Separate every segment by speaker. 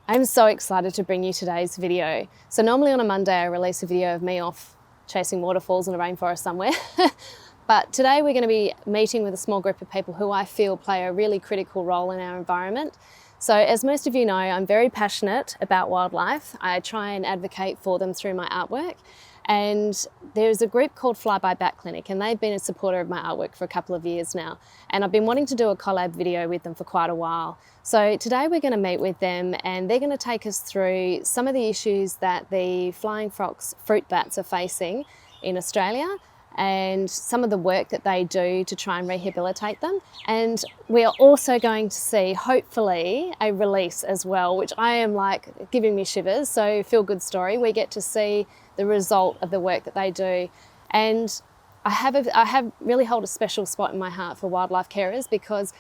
Speaker 1: I'm so excited to bring you today's video. So normally on a Monday I release a video of me off chasing waterfalls in a rainforest somewhere. But today we're going to be meeting with a small group of people who I feel play a really critical role in our environment. So as most of you know, I'm very passionate about wildlife. I try and advocate for them through my artwork. And there's a group called Flyby Bat Clinic, and they've been a supporter of my artwork for a couple of years now. And I've been wanting to do a collab video with them for quite a while. So today we're going to meet with them and they're going to take us through some of the issues that the flying fox fruit bats are facing in Australia and some of the work that they do to try and rehabilitate them. And we are also going to see, hopefully, a release as well, which I am like giving me shivers. So feel good story. We get to see the result of the work that they do. And I have really hold a special spot in my heart for wildlife carers because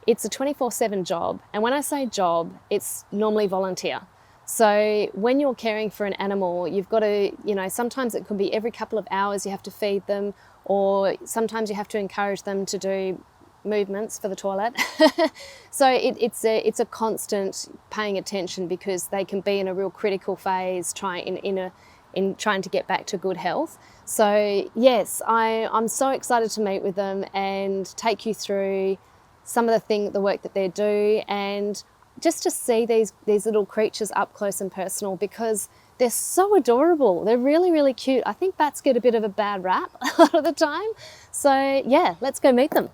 Speaker 1: it's a 24/7 job. And when I say job, it's normally volunteer. So when you're caring for an animal, you've got to, sometimes it could be every couple of hours you have to feed them, or sometimes you have to encourage them to do movements for the toilet. So it's a constant paying attention because they can be in a real critical phase in trying to get back to good health. So yes, I'm so excited to meet with them and take you through some of the work that they do, and just to see these little creatures up close and personal because they're so adorable. They're really, really cute. I think bats get a bit of a bad rap a lot of the time. So yeah, let's go meet them.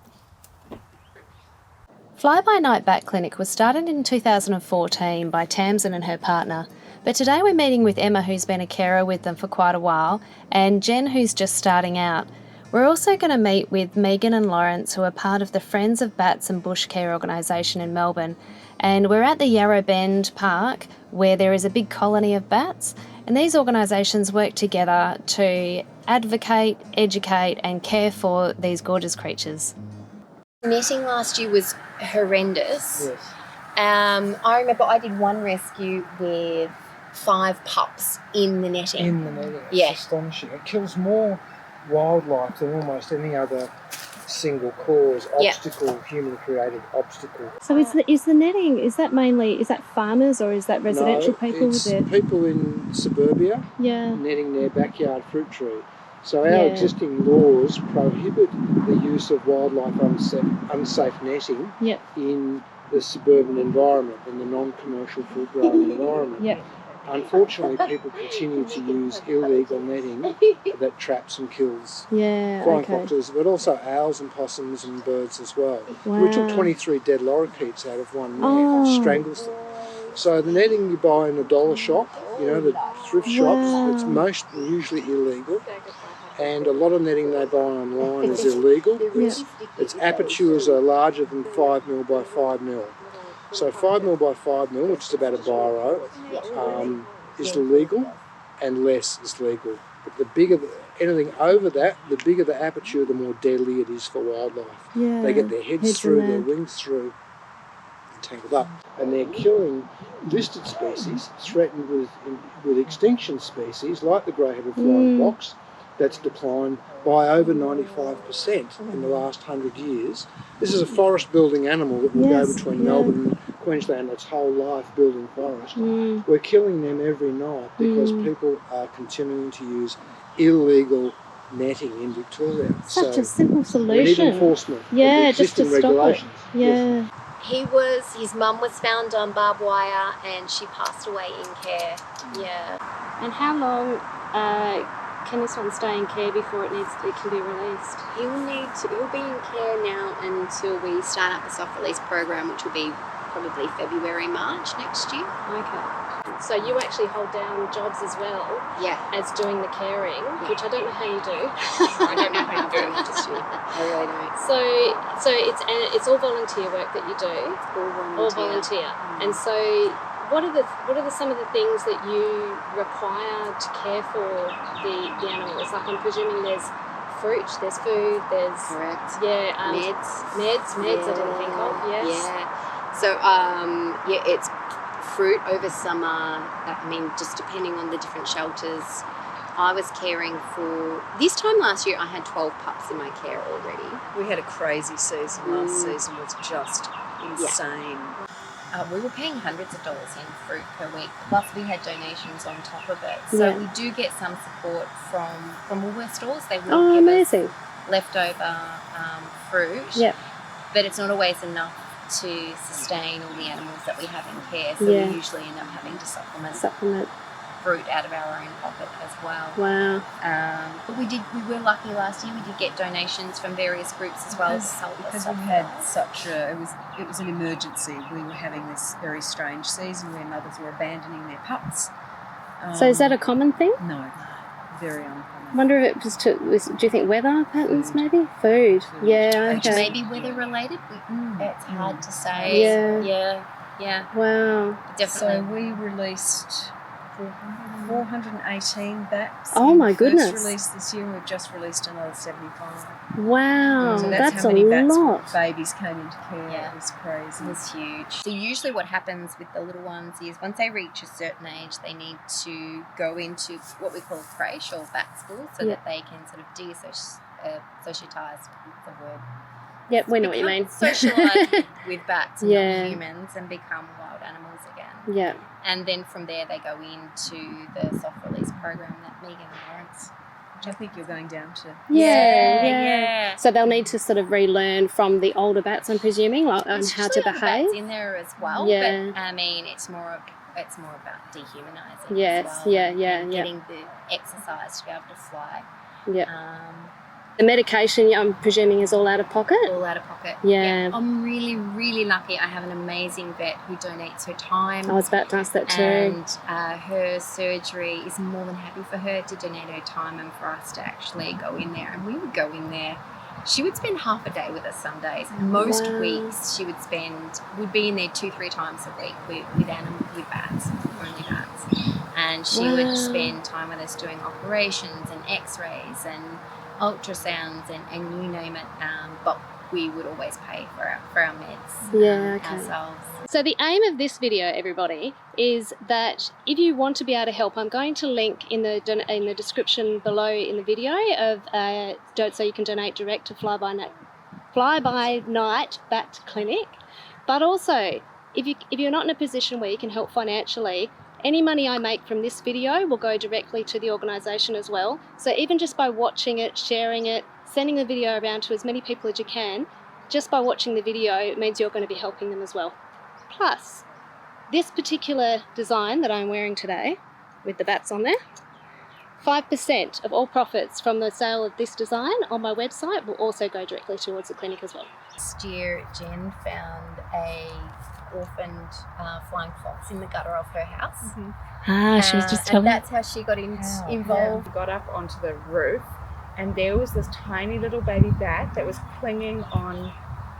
Speaker 1: Fly By Night Bat Clinic was started in 2014 by Tamsin and her partner. But today we're meeting with Emma, who's been a carer with them for quite a while, and Jen, who's just starting out. We're also going to meet with Megan and Lawrence, who are part of the Friends of Bats and Bush Care organisation in Melbourne. And we're at the Yarra Bend Park, where there is a big colony of bats. And these organisations work together to advocate, educate and care for these gorgeous creatures.
Speaker 2: Netting last year was horrendous.
Speaker 3: Yes.
Speaker 2: I remember I did one rescue with 5 pups in the netting.
Speaker 3: In the netting.
Speaker 2: Yeah.
Speaker 3: It's astonishing. It kills more wildlife than almost any other single cause obstacle, human-created obstacle.
Speaker 1: So is the netting, is that farmers or is that residential people?
Speaker 3: It's people in suburbia netting their backyard fruit tree. So our existing laws prohibit the use of wildlife unsafe netting in the suburban environment, in the non-commercial fruit growing environment.
Speaker 1: Yep.
Speaker 3: Unfortunately, people continue to use illegal netting that traps and kills flying foxes, but also owls and possums and birds as well.
Speaker 1: Wow.
Speaker 3: We took 23 dead lorikeets out of one net, strangles them. So the netting you buy in the dollar shop, the thrift shops, it's usually illegal. And a lot of netting they buy online is illegal. Its apertures are larger than 5 mil by 5 mil. So 5 mil by 5 mil, which is about a biro, is legal, and less is legal. But the bigger, anything over that, the bigger the aperture, the more deadly it is for wildlife. Yeah. They get their heads through, their wings through, and tangled up. And they're killing listed species, threatened with extinction species, like the grey-headed flying fox, that's declined by over 95% in the last 100 years. This is a forest-building animal that will go between Melbourne and Queensland its whole life building forest. We're killing them every night because people are continuing to use illegal netting in Victoria.
Speaker 1: Such a simple solution.
Speaker 3: We need enforcement of the existing regulations.
Speaker 1: Yeah.
Speaker 2: His mum was found on barbed wire and she passed away in care. Yeah.
Speaker 1: And how long can this one stay in care before it can be released?
Speaker 2: He'll be in care now until we start up the soft release program, which will be probably February, March next year.
Speaker 1: Okay. So you actually hold down jobs as well as doing the caring, which I don't know how you do.
Speaker 2: I don't know how you do it, just you. I really don't.
Speaker 1: So it's all volunteer work that you do.
Speaker 2: All volunteer.
Speaker 1: And so what are some of the things that you require to care for the animals? Like I'm presuming there's fruit, there's food, there's
Speaker 2: correct.
Speaker 1: Meds I didn't think of. Yes.
Speaker 2: Yeah. So it's fruit over summer. Just depending on the different shelters. I was caring for, this time last year I had 12 pups in my care already.
Speaker 4: We had a crazy season. Last season was just insane.
Speaker 2: we were paying hundreds of dollars in fruit per week, plus we had donations on top of it. So we do get some support from Woolworth stores. They will give us leftover fruit, but it's not always enough to sustain all the animals that we have in care. So we usually end up having to supplement fruit out of our own pocket as well.
Speaker 1: Wow.
Speaker 2: But we were lucky last year. We did get donations from various groups as well
Speaker 4: because we had it was an emergency. We were having this very strange season where mothers were abandoning their pups.
Speaker 1: So is that a common thing?
Speaker 4: No, very uncommon.
Speaker 1: I wonder if it was do you think weather patterns maybe? Food. Yeah, okay.
Speaker 2: Maybe weather related. It's hard to say. Yeah.
Speaker 1: Wow.
Speaker 2: Definitely.
Speaker 4: So we released 418 bats.
Speaker 1: Oh my goodness.
Speaker 4: First release this year, we've just released another 75.
Speaker 1: Wow,
Speaker 4: So
Speaker 1: that's
Speaker 4: how many
Speaker 1: a
Speaker 4: bats
Speaker 1: lot.
Speaker 4: babies came into care.
Speaker 2: Yeah.
Speaker 4: It was crazy.
Speaker 2: It was huge. So usually what happens with the little ones is once they reach a certain age, they need to go into what we call creche or bat school so that they can sort of de-socialise, the word.
Speaker 1: Yep, we know what you mean.
Speaker 2: Socialise with bats and not humans and become wild animals again.
Speaker 1: Yeah.
Speaker 2: And then from there they go into the soft release program that Megan runs.
Speaker 4: Which I think you're going down to.
Speaker 2: Yeah.
Speaker 1: So they'll need to sort of relearn from the older bats, I'm presuming, like on how to behave.
Speaker 2: Bats in there as well.
Speaker 1: Yeah.
Speaker 2: But I mean, it's more about dehumanising.
Speaker 1: Yes.
Speaker 2: As well,
Speaker 1: Yeah.
Speaker 2: Getting the exercise to be able to fly.
Speaker 1: Yeah. The medication, I'm presuming, is all out of pocket?
Speaker 2: All out of pocket.
Speaker 1: Yeah.
Speaker 2: I'm really, really lucky. I have an amazing vet who donates her time.
Speaker 1: I was about to ask that too.
Speaker 2: And her surgery is more than happy for her to donate her time and for us to actually go in there. And we would go in there. She would spend half a day with us some days. Most weeks we'd be in there 2-3 times a week with bats, only bats. And she would spend time with us doing operations and x-rays and ultrasounds and you name it, but we would always pay for our meds ourselves.
Speaker 1: So the aim of this video, everybody, is that if you want to be able to help, I'm going to link in the description below in the video of so you can donate direct to Fly By Night Bat Clinic. But also, if you're not in a position where you can help financially, any money I make from this video will go directly to the organisation as well. So even just by watching it, sharing it, sending the video around to as many people as you can, just by watching the video, it means you're going to be helping them as well. Plus, this particular design that I'm wearing today, with the bats on there, 5% of all profits from the sale of this design on my website will also go directly towards the clinic as well.
Speaker 2: Last year, Jen found a orphaned flying fox in the gutter of her house.
Speaker 1: She was just telling
Speaker 2: me. That's how she got involved.
Speaker 5: We got up onto the roof and there was this tiny little baby bat that was clinging on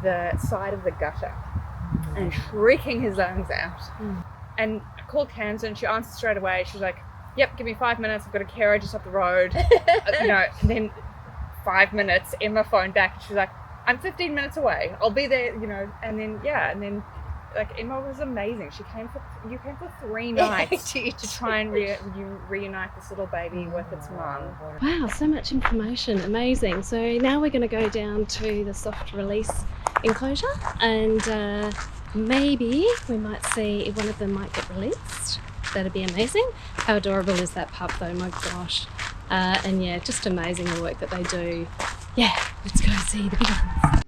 Speaker 5: the side of the gutter and shrieking his lungs out. And I called Kansas and she answered straight away. She was like, yep, give me 5 minutes, I've got a carer just up the road. And then 5 minutes, Emma phoned back and she was like, I'm 15 minutes away, I'll be there, and then like Emma was amazing. You came for 3 nights to try and reunite this little baby with its mum.
Speaker 1: Wow, so much information, amazing. So now we're going to go down to the soft release enclosure and maybe we might see if one of them might get released. That'd be amazing. How adorable is that pup though, my gosh. And yeah, just amazing the work that they do. Yeah, let's go see the big ones.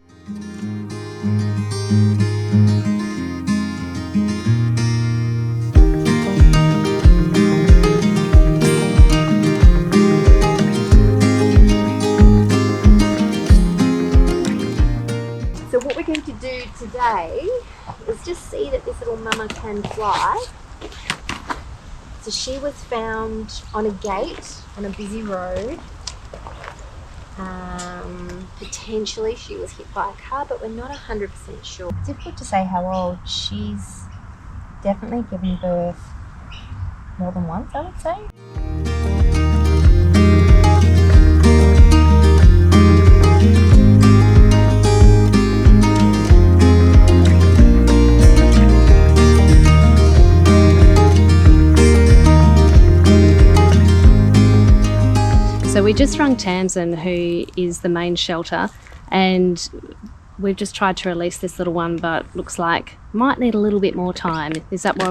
Speaker 2: What we're going to do today is just see that this little mama can fly. So she was found on a gate on a busy road. Potentially she was hit by a car, but we're not 100% sure. It's difficult to say how old. She's definitely given birth more than once, I would say.
Speaker 1: So we just rung Tamsin, who is the main shelter, and we've just tried to release this little one, but looks like might need a little bit more time. Is that why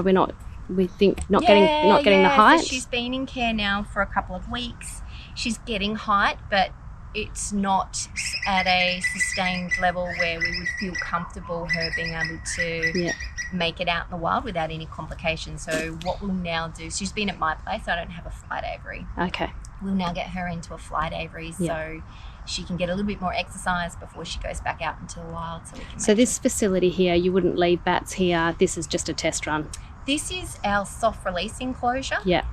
Speaker 1: we think not getting the height?
Speaker 2: So she's been in care now for a couple of weeks. She's getting height, but it's not at a sustained level where we would feel comfortable her being able to make it out in the wild without any complications. So what we'll now do, she's been at my place, I don't have a flight aviary.
Speaker 1: Okay.
Speaker 2: We'll now get her into a flight aviary so she can get a little bit more exercise before she goes back out into the wild. So
Speaker 1: this facility here, you wouldn't leave bats here. This is just a test run.
Speaker 2: This is our soft release enclosure.
Speaker 1: Yeah.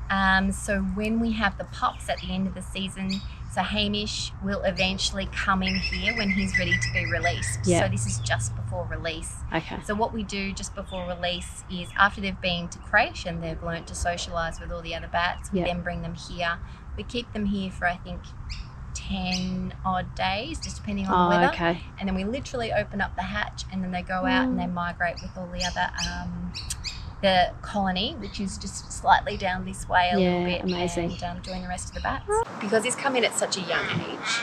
Speaker 2: So when we have the pups at the end of the season, so Hamish will eventually come in here when he's ready to be released.
Speaker 1: Yeah.
Speaker 2: So this is just before release.
Speaker 1: Okay.
Speaker 2: So what we do just before release is after they've been to creche and they've learnt to socialise with all the other bats, we then bring them here. We keep them here for I think 10 odd days, just depending on the weather.
Speaker 1: Okay.
Speaker 2: And then we literally open up the hatch and then they go out and they migrate with all the other the colony, which is just slightly down this way a little bit,
Speaker 1: amazing.
Speaker 2: And join the rest of the bats. Because he's come in at such a young age,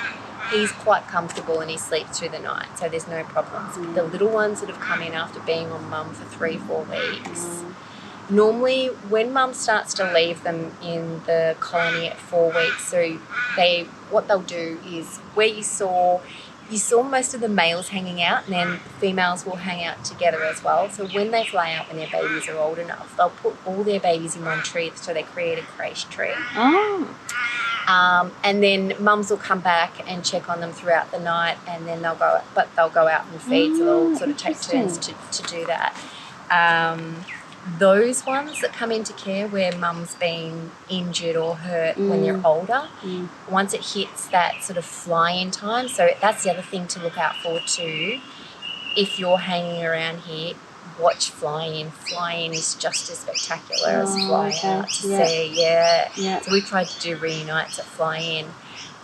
Speaker 2: he's quite comfortable and he sleeps through the night, so there's no problems. The little ones that have come in after being on mum for 3-4 weeks, normally when mum starts to leave them in the colony at 4 weeks, so what they'll do is where you saw most of the males hanging out, and then females will hang out together as well. So when they fly out, when their babies are old enough, they'll put all their babies in one tree, so they create a creche tree. And then mums will come back and check on them throughout the night, and then they'll go out and feed. So they'll sort of take turns to do that. Those ones that come into care where mum's been injured or hurt when they're older, once it hits that sort of fly-in time, so that's the other thing to look out for too. If you're hanging around here, watch fly-in. Fly-in is just as spectacular as fly out to see. So we tried to do reunites at fly-in.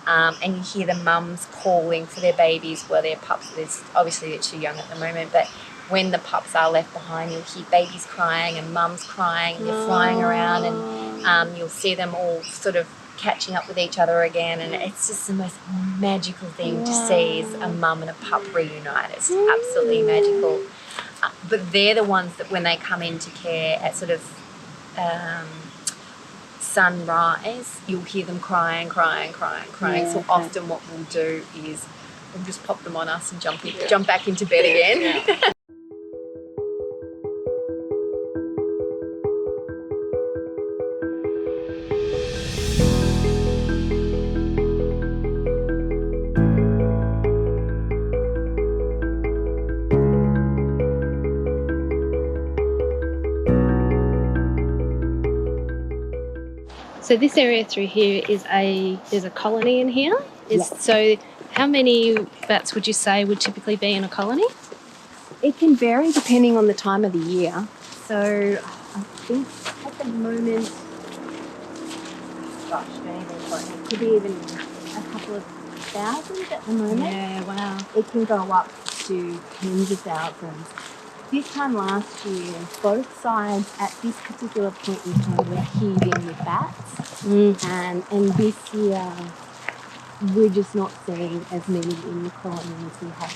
Speaker 2: And you hear the mums calling for their babies, well, their pups, obviously they're too young at the moment, but when the pups are left behind, you'll hear babies crying and mums crying, and they're flying around, and you'll see them all sort of catching up with each other again, and it's just the most magical thing to see is a mum and a pup reunite. It's absolutely magical. But they're the ones that when they come into care at sort of sunrise, you'll hear them crying. So often what we'll do is we'll just pop them on us and jump back into bed again.
Speaker 1: So this area through here there's a colony in here. So how many bats would you say would typically be in a colony?
Speaker 2: It can vary depending on the time of the year. So I think at the moment, it could be even a couple of thousand at the moment.
Speaker 1: Yeah, wow.
Speaker 2: It can go up to tens of thousands. This time last year, both sides at this particular point in time were heaving with bats. And this year, we're just not seeing as many in the colony as we had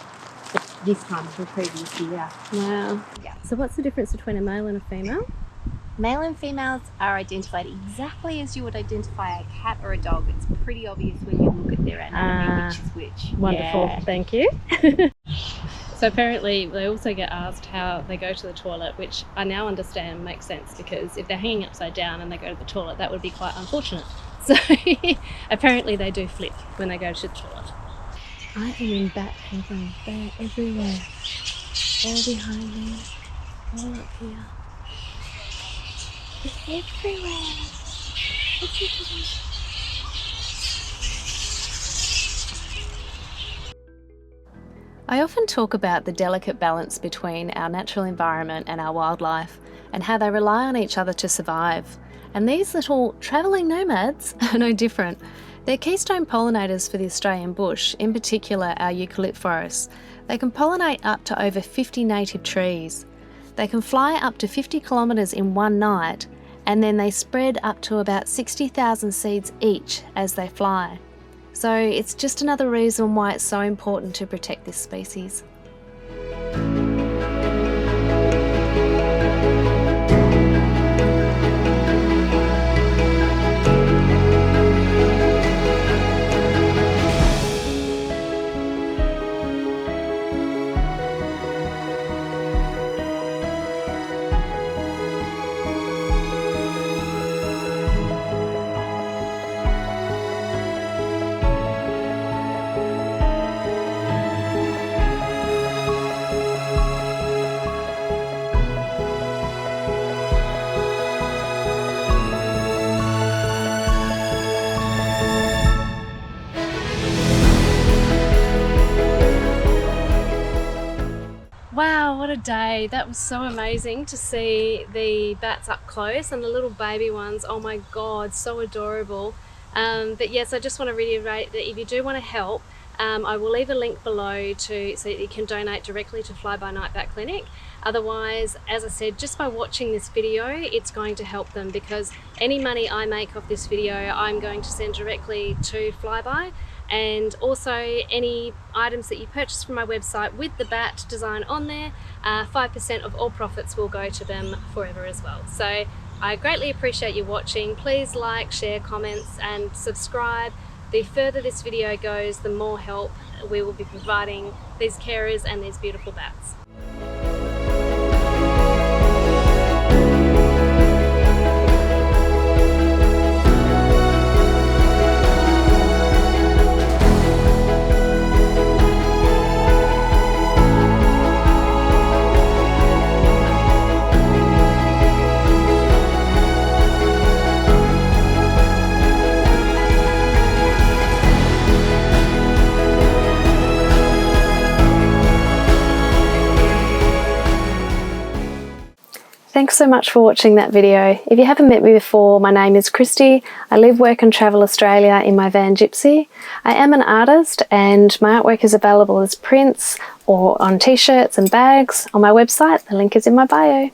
Speaker 2: this time of the previous year.
Speaker 1: Wow.
Speaker 2: Yeah.
Speaker 1: So what's the difference between a male and a female?
Speaker 2: Male and females are identified exactly as you would identify a cat or a dog. It's pretty obvious when you look at their anatomy which is which.
Speaker 1: Wonderful,
Speaker 2: Yeah.
Speaker 1: thank you. So apparently they also get asked how they go to the toilet, which I now understand makes sense, because if they're hanging upside down and they go to the toilet, that would be quite unfortunate. So apparently they do flip when they go to the toilet. I am in bat heaven. They're everywhere. All behind me, all up here. It's everywhere. It's everywhere. I often talk about the delicate balance between our natural environment and our wildlife, and how they rely on each other to survive. And these little travelling nomads are no different. They're keystone pollinators for the Australian bush, in particular our eucalypt forests. They can pollinate up to over 50 native trees. They can fly up to 50 kilometres in one night, and then they spread up to about 60,000 seeds each as they fly. So it's just another reason why it's so important to protect this species. say that was so amazing to see the bats up close and the little baby ones. Oh my God, so adorable. But yes, I just want to reiterate that if you do want to help, I will leave a link below so that you can donate directly to Fly By Night Bat Clinic. Otherwise, as I said, just by watching this video, it's going to help them, because any money I make off this video, I'm going to send directly to Flyby. And also any items that you purchase from my website with the bat design on there, 5% of all profits will go to them forever as well. So I greatly appreciate you watching. Please like, share, comments and subscribe. The further this video goes, the more help we will be providing these carers and these beautiful bats. Thanks so much for watching that video. If you haven't met me before, my name is Christy. I live, work and travel Australia in my van Gypsy. I am an artist and my artwork is available as prints or on t-shirts and bags on my website. The link is in my bio.